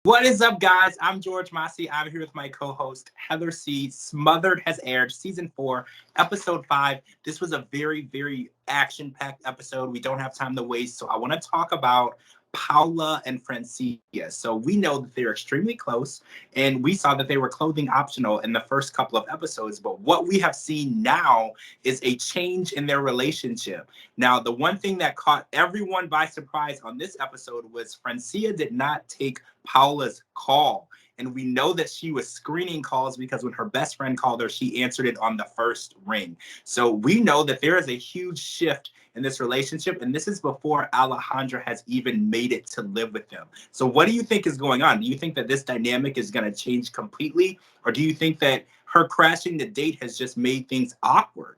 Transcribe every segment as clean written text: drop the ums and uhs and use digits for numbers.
What is up, guys? I'm George Mossey. I'm here with my co-host, Heather C. Smothered has aired season 4, episode 5. This was a very, very action-packed episode. We don't have time to waste, so I want to talk about Paula and Francia. So we know that they're extremely close, and we saw that they were clothing optional in the first couple of episodes. But what we have seen now is a change in their relationship. Now, the one thing that caught everyone by surprise on this episode was Francia did not take Paula's call. And we know that she was screening calls because when her best friend called her, she answered it on the first ring. So we know that there is a huge shift in this relationship. And this is before Alejandra has even made it to live with them. So what do you think is going on? Do you think that this dynamic is going to change completely? Or do you think that her crashing the date has just made things awkward?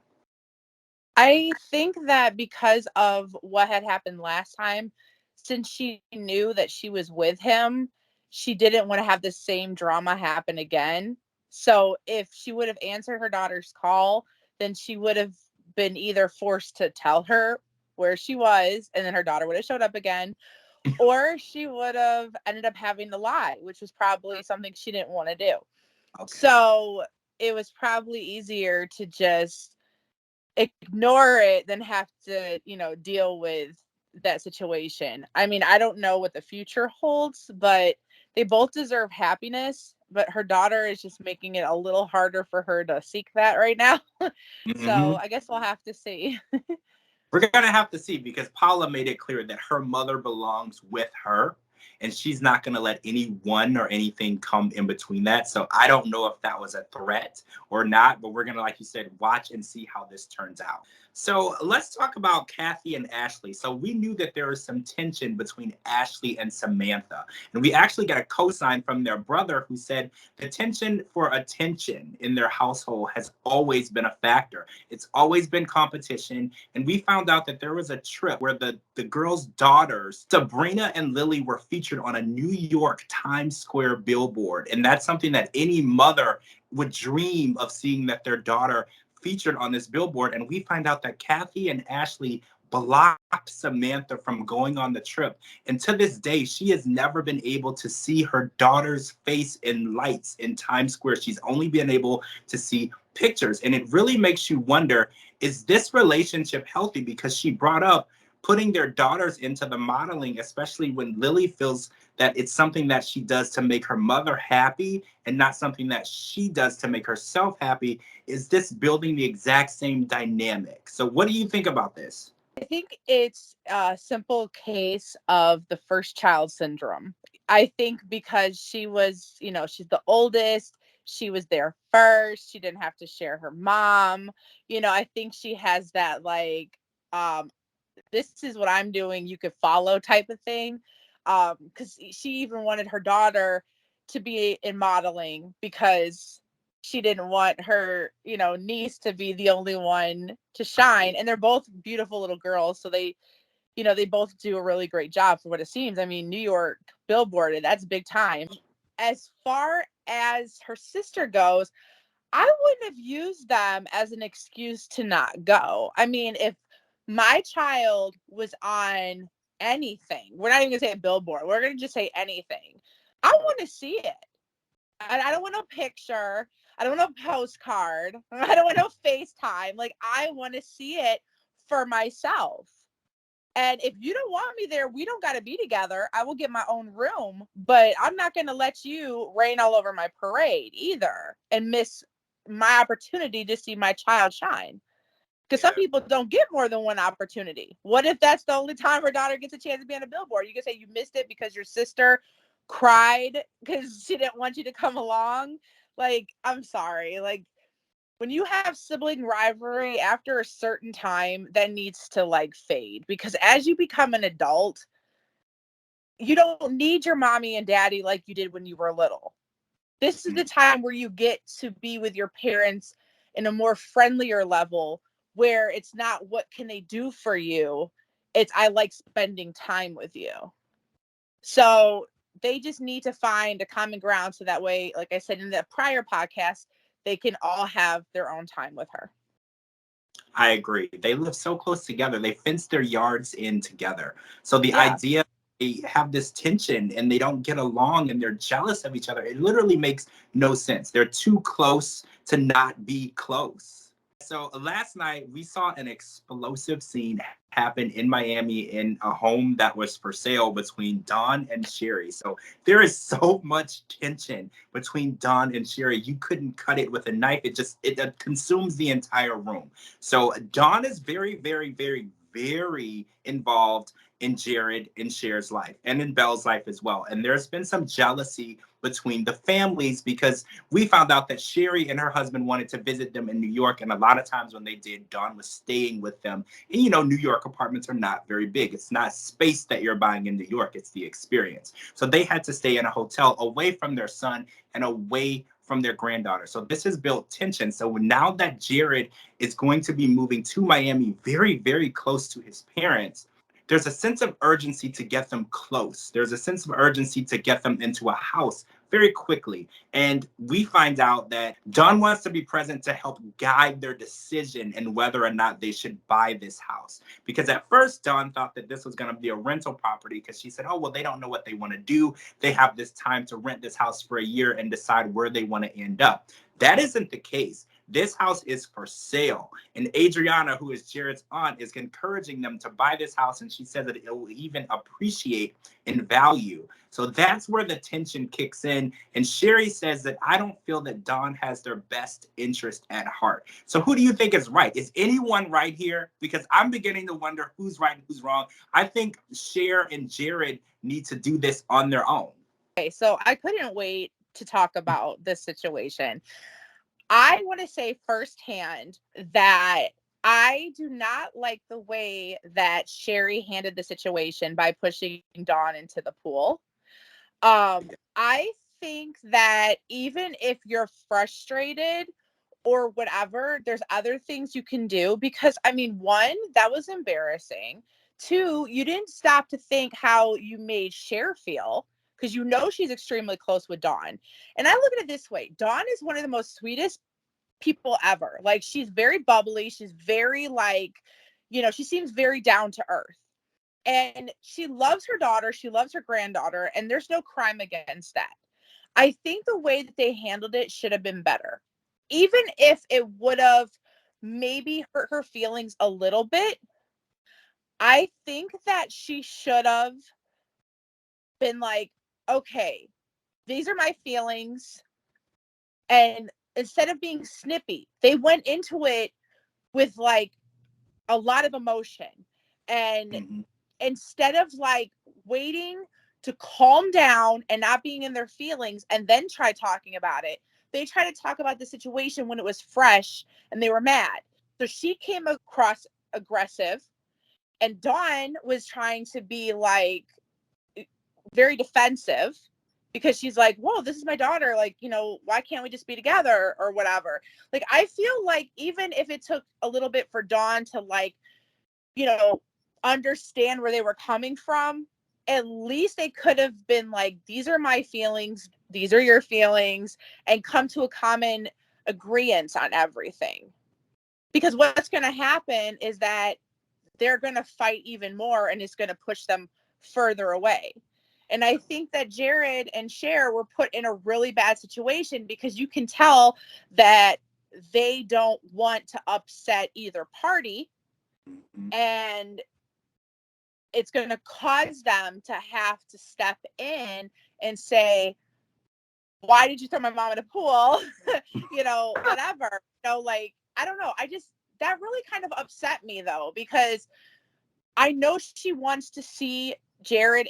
I think that because of what had happened last time, since she knew that she was with him, she didn't want to have the same drama happen again. So if she would have answered her daughter's call, then she would have been either forced to tell her where she was, and then her daughter would have showed up again, or she would have ended up having to lie, which was probably something she didn't want to do. Okay. So it was probably easier to just ignore it than have to, deal with that situation. I mean, I don't know what the future holds, but they both deserve happiness. But her daughter is just making it a little harder for her to seek that right now. So Mm-hmm. I guess we'll have to see. We're going to have to see because Paula made it clear that her mother belongs with her and she's not going to let anyone or anything come in between that. So I don't know if that was a threat or not, but we're going to, like you said, watch and see how this turns out. So let's talk about Kathy and Ashley. So we knew that there was some tension between Ashley and Samantha. And we actually got a cosign from their brother who said the tension for attention in their household has always been a factor. It's always been competition. And we found out that there was a trip where the girls' daughters, Sabrina and Lily, were featured on a New York Times Square billboard. And that's something that any mother would dream of seeing that their daughter featured on this billboard. And we find out that Kathy and Ashley blocked Samantha from going on the trip. And to this day, she has never been able to see her daughter's face in lights in Times Square. She's only been able to see pictures. And it really makes you wonder, is this relationship healthy? Because she brought up putting their daughters into the modeling, especially when Lily feels that it's something that she does to make her mother happy and not something that she does to make herself happy. Is this building the exact same dynamic? So what do you think about this? I think it's a simple case of the first child syndrome. I think because she was, she's the oldest, she was there first, she didn't have to share her mom. I think she has that um, this is what I'm doing, you could follow type of thing. Because she even wanted her daughter to be in modeling because she didn't want her, niece to be the only one to shine. And they're both beautiful little girls. So they both do a really great job for what it seems. I mean, New York billboard, that's big time. As far as her sister goes, I wouldn't have used them as an excuse to not go. I mean, if my child was on anything, we're not even going to say a billboard, we're going to just say anything. I want to see it. I don't want no picture. I don't want no postcard. I don't want no FaceTime. Like, I want to see it for myself. And if you don't want me there, we don't got to be together. I will get my own room, but I'm not going to let you rain all over my parade either and miss my opportunity to see my child shine. Because some people don't get more than one opportunity. What if that's the only time her daughter gets a chance to be on a billboard? You can say you missed it because your sister cried because she didn't want you to come along. Like, I'm sorry. Like, when you have sibling rivalry after a certain time, that needs to fade, because as you become an adult, you don't need your mommy and daddy like you did when you were little. This is the time where you get to be with your parents in a more friendlier level, where it's not what can they do for you, it's I like spending time with you. So they just need to find a common ground, so that way, like I said in the prior podcast, they can all have their own time with her. I agree. They live so close together. They fence their yards in together. So the Yeah. idea they have this tension and they don't get along and they're jealous of each other. It literally makes no sense. They're too close to not be close. So last night we saw an explosive scene happen in Miami in a home that was for sale between Dawn and Sherry. So there is so much tension between Dawn and Sherry. You couldn't cut it with a knife. It consumes the entire room. So Dawn is very, very, very, very involved in Jared and Cher's life and in Belle's life as well. And there's been some jealousy between the families because we found out that Sherry and her husband wanted to visit them in New York. And a lot of times when they did, Dawn was staying with them. And you know, New York apartments are not very big. It's not space that you're buying in New York, it's the experience. So they had to stay in a hotel away from their son and away from their granddaughter. So this has built tension. So now that Jared is going to be moving to Miami very, very close to his parents, there's a sense of urgency to get them close. There's a sense of urgency to get them into a house very quickly. And we find out that Dawn wants to be present to help guide their decision in whether or not they should buy this house. Because at first, Dawn thought that this was going to be a rental property because she said, oh, well, they don't know what they want to do. They have this time to rent this house for a year and decide where they want to end up. That isn't the case. This house is for sale. And Adriana, who is Jared's aunt, is encouraging them to buy this house. And she says that it will even appreciate in value. So that's where the tension kicks in. And Sherry says that I don't feel that Dawn has their best interest at heart. So who do you think is right? Is anyone right here? Because I'm beginning to wonder who's right and who's wrong. I think Cher and Jared need to do this on their own. Okay, so I couldn't wait to talk about this situation. I want to say firsthand that I do not like the way that Sherry handled the situation by pushing Dawn into the pool. I think that even if you're frustrated or whatever, there's other things you can do because, I mean, one, that was embarrassing. Two, you didn't stop to think how you made Cher feel because you know she's extremely close with Dawn. And I look at it this way. Dawn is one of the most sweetest people ever. Like, she's very bubbly. She's very, like, you know, she seems very down to earth. And she loves her daughter. She loves her granddaughter. And there's no crime against that. I think the way that they handled it should have been better. Even if it would have maybe hurt her feelings a little bit, I think that she should have been like, okay, these are my feelings. And instead of being snippy, they went into it with like a lot of emotion. And instead of like waiting to calm down and not being in their feelings and then try talking about it, they tried to talk about the situation when it was fresh and they were mad. So she came across aggressive, and Dawn was trying to be like very defensive because she's like, whoa, this is my daughter. Like, you know, why can't we just be together or whatever? Like, I feel like even if it took a little bit for Dawn to, like, you know, understand where they were coming from, at least they could have been like, these are my feelings, these are your feelings, and come to a common agreement on everything. Because what's going to happen is that they're going to fight even more and it's going to push them further away. And I think that Jared and Cher were put in a really bad situation because you can tell that they don't want to upset either party. And it's going to cause them to have to step in and say, why did you throw my mom in a pool? You know, whatever. You know, like, I don't know. That really kind of upset me though, because I know she wants to see Jared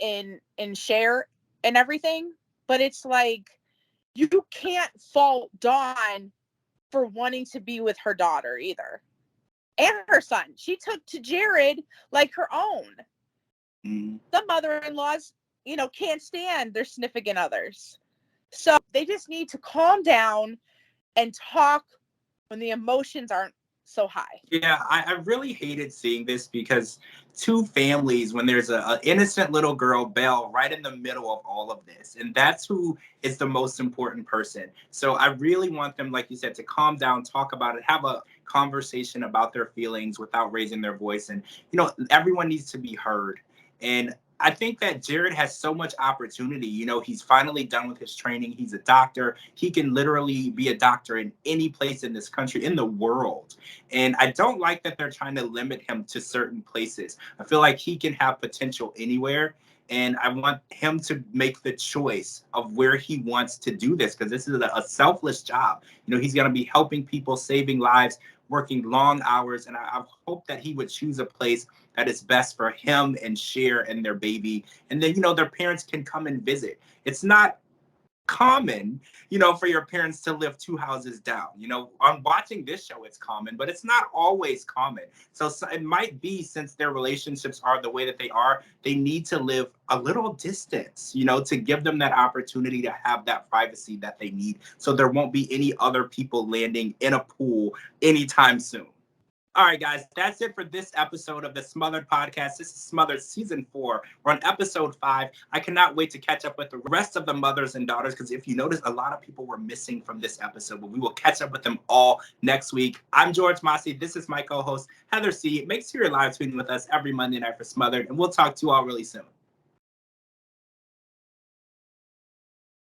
and Cher and everything, but it's like, you can't fault Dawn for wanting to be with her daughter either. And her son. She took to Jared like her own. Some mother-in-laws, you know, can't stand their significant others. So they just need to calm down and talk when the emotions aren't so high. Yeah, I really hated seeing this because two families, when there's a innocent little girl, Belle, right in the middle of all of this. And that's who is the most important person. So I really want them, like you said, to calm down, talk about it, have a conversation about their feelings without raising their voice. And, you know, everyone needs to be heard. And I think that Jared has so much opportunity. You know, he's finally done with his training. He's a doctor. He can literally be a doctor in any place in this country, in the world. And I don't like that they're trying to limit him to certain places. I feel like he can have potential anywhere. And I want him to make the choice of where he wants to do this, because this is a selfless job. You know, he's going to be helping people, saving lives, working long hours. And I hope that he would choose a place that is best for him and Cher and their baby. And then, you know, their parents can come and visit. It's not common, you know, for your parents to live 2 houses down. You know, on watching this show, it's common, but it's not always common. So it might be, since their relationships are the way that they are, they need to live a little distance, you know, to give them that opportunity to have that privacy that they need. So there won't be any other people landing in a pool anytime soon. All right, guys, that's it for this episode of the Smothered Podcast. This is Smothered Season 4. We're on Episode 5. I cannot wait to catch up with the rest of the mothers and daughters, because if you notice, a lot of people were missing from this episode, but we will catch up with them all next week. I'm George Mossey. This is my co-host, Heather C. Make sure you're live tweeting with us every Monday night for Smothered, and we'll talk to you all really soon.